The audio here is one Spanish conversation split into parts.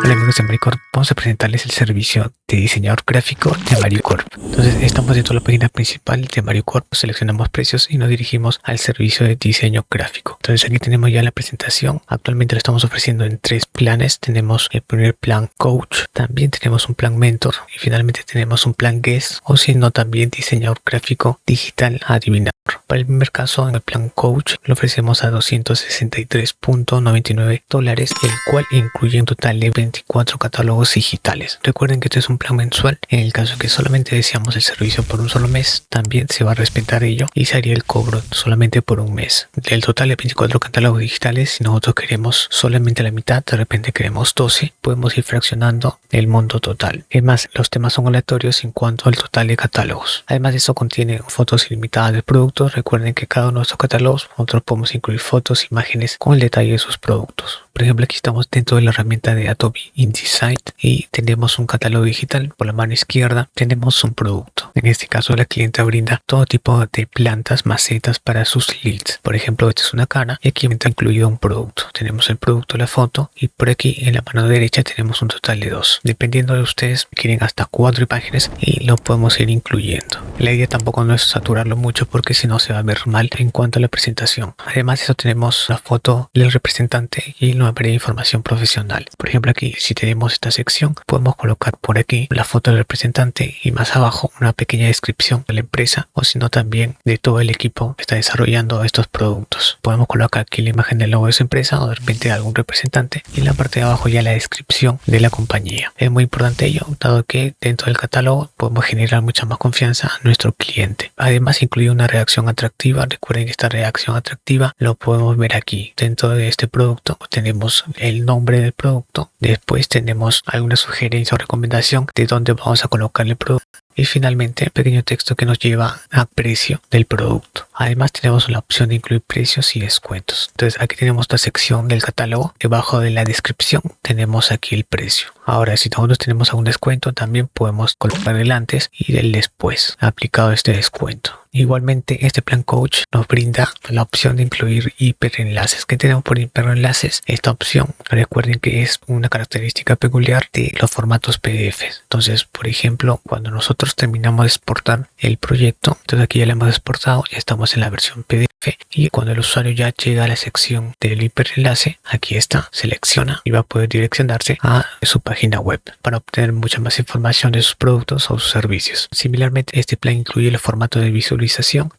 Hola amigos de MariCorp, vamos a presentarles el servicio de diseñador gráfico de MariCorp. Entonces estamos dentro de la página principal de MariCorp, seleccionamos precios y nos dirigimos al servicio de diseño gráfico. Entonces aquí tenemos ya la presentación. Actualmente lo estamos ofreciendo en 3 planes. Tenemos el primer plan Coach, también tenemos un plan Mentor y finalmente tenemos un plan Guest, o si no también diseñador gráfico digital adivinador. Para el primer caso, en el plan Coach lo ofrecemos a $263.99, el cual incluye un total de 24 catálogos digitales. Recuerden que este es un plan mensual. En el caso que solamente deseamos el servicio por un solo mes, también se va a respetar ello y se haría el cobro solamente por un mes. Del total de 24 catálogos digitales, si nosotros queremos solamente la mitad, de repente queremos 12, podemos ir fraccionando el monto total. Además, los temas son aleatorios en cuanto al total de catálogos. Además, esto contiene fotos ilimitadas de productos. Recuerden que cada uno de estos catálogos nosotros podemos incluir fotos, imágenes con el detalle de sus productos. Por ejemplo, aquí estamos dentro de la herramienta de Adobe InDesign y tenemos un catálogo digital. Por la mano izquierda tenemos un producto. En este caso, la clienta brinda todo tipo de plantas, macetas para sus leads. Por ejemplo, esta es una cara y aquí está incluido un producto. Tenemos el producto, la foto, y por aquí en la mano derecha tenemos un total de 2. Dependiendo de ustedes, quieren hasta 4 imágenes y lo podemos ir incluyendo. La idea tampoco no es saturarlo mucho porque si no se va a ver mal en cuanto a la presentación. Además de eso tenemos la foto del representante y una breve información profesional. Por ejemplo, aquí si tenemos esta sección podemos colocar por aquí la foto del representante y más abajo una pequeña descripción de la empresa, o si no también de todo el equipo que está desarrollando estos productos. Podemos colocar aquí la imagen del logo de su empresa o de repente de algún representante y en la parte de abajo ya la descripción de la compañía. Es muy importante ello, dado que dentro del catálogo podemos generar mucha más confianza a nuestro cliente. Además incluye una redacción atractiva. Recuerden que esta redacción atractiva lo podemos ver aquí. Dentro de este producto tenemos el nombre del producto, después tenemos alguna sugerencia o recomendación de dónde vamos a colocar el producto y finalmente el pequeño texto que nos lleva a precio del producto. Además tenemos la opción de incluir precios y descuentos. Entonces aquí tenemos esta sección del catálogo. Debajo de la descripción tenemos aquí el precio. Ahora si nosotros tenemos algún descuento también podemos colocar el antes y el después aplicado este descuento. Igualmente este plan Coach nos brinda la opción de incluir hiperenlaces. ¿Qué tenemos por hiperenlaces? Esta opción, recuerden que es una característica peculiar de los formatos PDF. Entonces, por ejemplo, cuando nosotros terminamos de exportar el proyecto, entonces aquí ya lo hemos exportado, ya estamos en la versión PDF, y cuando el usuario ya llega a la sección del hiperenlace, aquí está, selecciona y va a poder direccionarse a su página web para obtener mucha más información de sus productos o sus servicios. Similarmente, este plan incluye el formato de visualización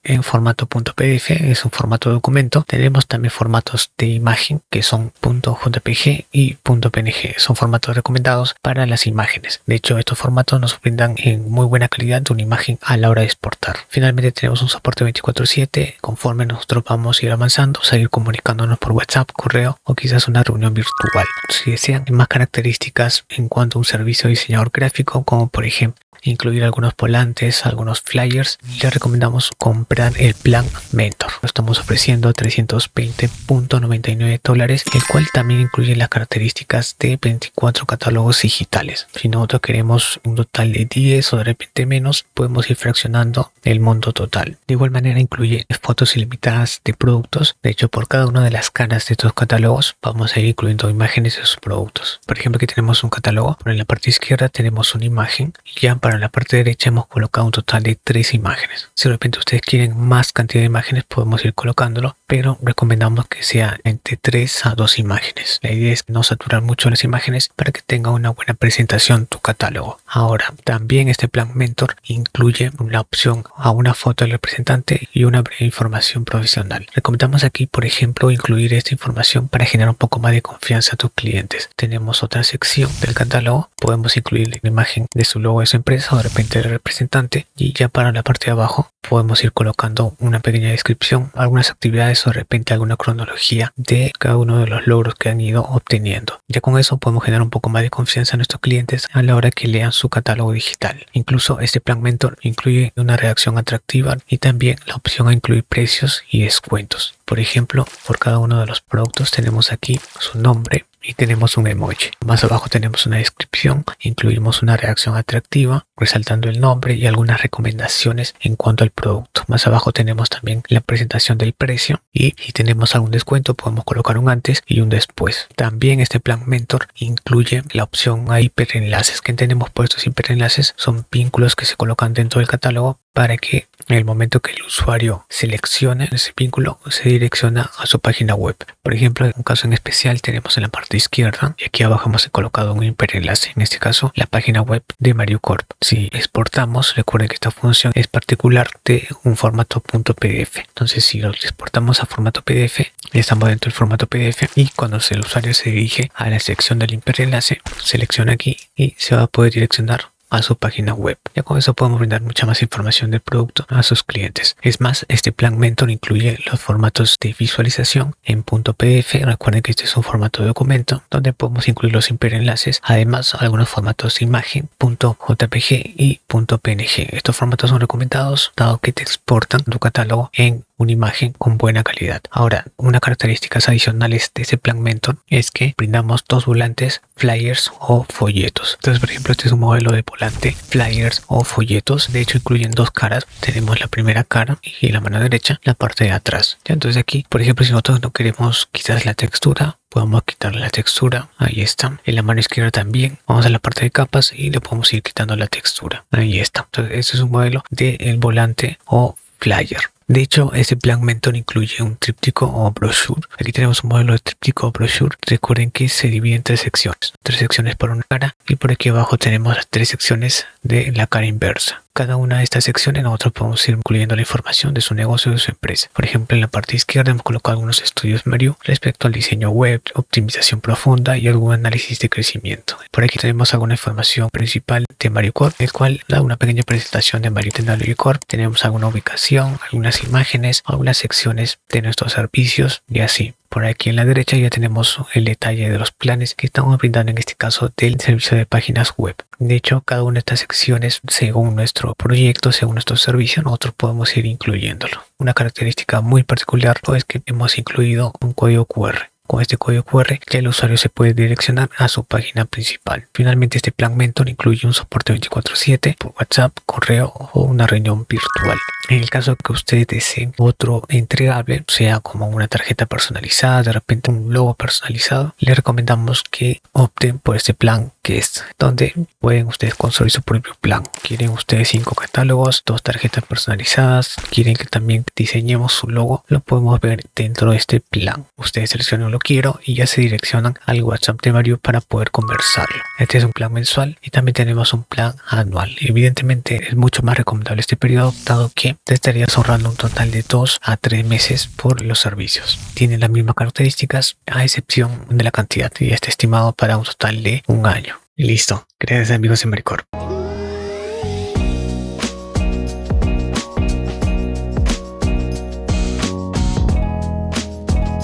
en formato .pdf, es un formato de documento. Tenemos también formatos de imagen que son .jpg y .png, son formatos recomendados para las imágenes. De hecho, estos formatos nos brindan en muy buena calidad de una imagen a la hora de exportar. Finalmente tenemos un soporte 24/7. Conforme nosotros vamos a ir avanzando, seguir comunicándonos por WhatsApp, correo o quizás una reunión virtual. Si desean más características en cuanto a un servicio de diseñador gráfico, como por ejemplo incluir algunos volantes, algunos flyers, les recomendamos comprar el plan Mentor. Lo estamos ofreciendo $320.99, el cual también incluye las características de 24 catálogos digitales. Si nosotros queremos un total de 10 o de repente menos, podemos ir fraccionando el monto total. De igual manera incluye fotos ilimitadas de productos. De hecho, por cada una de las caras de estos catálogos vamos a ir incluyendo imágenes de sus productos. Por ejemplo, aquí tenemos un catálogo, pero en la parte izquierda tenemos una imagen y ya para la parte derecha hemos colocado un total de 3 imágenes. Si de repente ustedes quieren más cantidad de imágenes, podemos ir colocándolo, pero recomendamos que sea entre 3 a 2 imágenes. La idea es no saturar mucho las imágenes para que tenga una buena presentación tu catálogo. Ahora, también este plan Mentor incluye la opción a una foto del representante y una breve información profesional. Recomendamos aquí, por ejemplo, incluir esta información para generar un poco más de confianza a tus clientes. Tenemos otra sección del catálogo, podemos incluir la imagen de su logo de su empresa o de repente el representante, y ya para la parte de abajo podemos ir colocando una pequeña descripción, algunas actividades o de repente alguna cronología de cada uno de los logros que han ido obteniendo. Ya con eso podemos generar un poco más de confianza a nuestros clientes a la hora que lean su catálogo digital. Incluso este plan Mentor incluye una redacción atractiva y también la opción a incluir precios y descuentos. Por ejemplo, por cada uno de los productos tenemos aquí su nombre, y tenemos un emoji. Más abajo tenemos una descripción, incluimos una reacción atractiva, resaltando el nombre y algunas recomendaciones en cuanto al producto. Más abajo tenemos también la presentación del precio y si tenemos algún descuento podemos colocar un antes y un después. También este plan Mentor incluye la opción a hiperenlaces. ¿Qué entendemos por estos hiperenlaces? Son vínculos que se colocan dentro del catálogo para que en el momento que el usuario seleccione ese vínculo se direcciona a su página web. Por ejemplo, en un caso en especial tenemos en la parte izquierda y aquí abajo hemos colocado un hiperenlace, en este caso la página web de Mario Corp. Si exportamos, recuerden que esta función es particular de un formato .pdf. Entonces si lo exportamos a formato PDF, estamos dentro del formato PDF y cuando el usuario se dirige a la sección del hiperenlace, selecciona aquí y se va a poder direccionar a su página web. Ya con eso podemos brindar mucha más información del producto a sus clientes. Es más, este plan Mentor incluye los formatos de visualización en .pdf. Recuerden que este es un formato de documento donde podemos incluir los hiperenlaces. Además, algunos formatos de imagen, .jpg y .png. Estos formatos son recomendados dado que te exportan tu catálogo en una imagen con buena calidad. Ahora, una características adicionales de este plan Mentor es que brindamos dos volantes, flyers o folletos. Entonces, por ejemplo, este es un modelo de volante, flyers o folletos. De hecho, incluyen dos caras. Tenemos la primera cara y la mano derecha, la parte de atrás. ¿Ya? Entonces aquí, por ejemplo, si nosotros no queremos quizás la textura, podemos quitar la textura. Ahí está. En la mano izquierda también. Vamos a la parte de capas y le podemos ir quitando la textura. Ahí está. Entonces, este es un modelo del volante o flyer. De hecho, este plan Mentor incluye un tríptico o brochure. Aquí tenemos un modelo de tríptico o brochure. Recuerden que se divide en tres secciones. Tres secciones por una cara y por aquí abajo tenemos las tres secciones de la cara inversa. Cada una de estas secciones nosotros podemos ir incluyendo la información de su negocio o de su empresa. Por ejemplo, en la parte izquierda hemos colocado algunos estudios Mario respecto al diseño web, optimización profunda y algún análisis de crecimiento. Por aquí tenemos alguna información principal de Mario Corp, el cual da una pequeña presentación de Mario Technology Corp. Tenemos alguna ubicación, algunas imágenes, algunas secciones de nuestros servicios y así. Por aquí en la derecha ya tenemos el detalle de los planes que estamos brindando en este caso del servicio de páginas web. De hecho, cada una de estas secciones, según nuestro proyecto, según nuestro servicio, nosotros podemos ir incluyéndolo. Una característica muy particular es que hemos incluido un código QR. Con este código QR ya el usuario se puede direccionar a su página principal. Finalmente, este plan Mentor incluye un soporte 24/7 por WhatsApp, correo o una reunión virtual. En el caso que ustedes deseen otro entregable, sea como una tarjeta personalizada, de repente un logo personalizado, les recomendamos que opten por este plan que es donde pueden ustedes construir su propio plan. Quieren ustedes 5 catálogos, 2 tarjetas personalizadas, quieren que también diseñemos su logo, lo podemos ver dentro de este plan. Ustedes seleccionan lo quiero y ya se direccionan al WhatsApp de Mario para poder conversarlo. Este es un plan mensual y también tenemos un plan anual. Evidentemente es mucho más recomendable este periodo dado que te estarías ahorrando un total de 2 a 3 meses por los servicios. Tienen las mismas características a excepción de la cantidad y está estimado para un total de un año. Y listo. Gracias amigos de Mario Corp.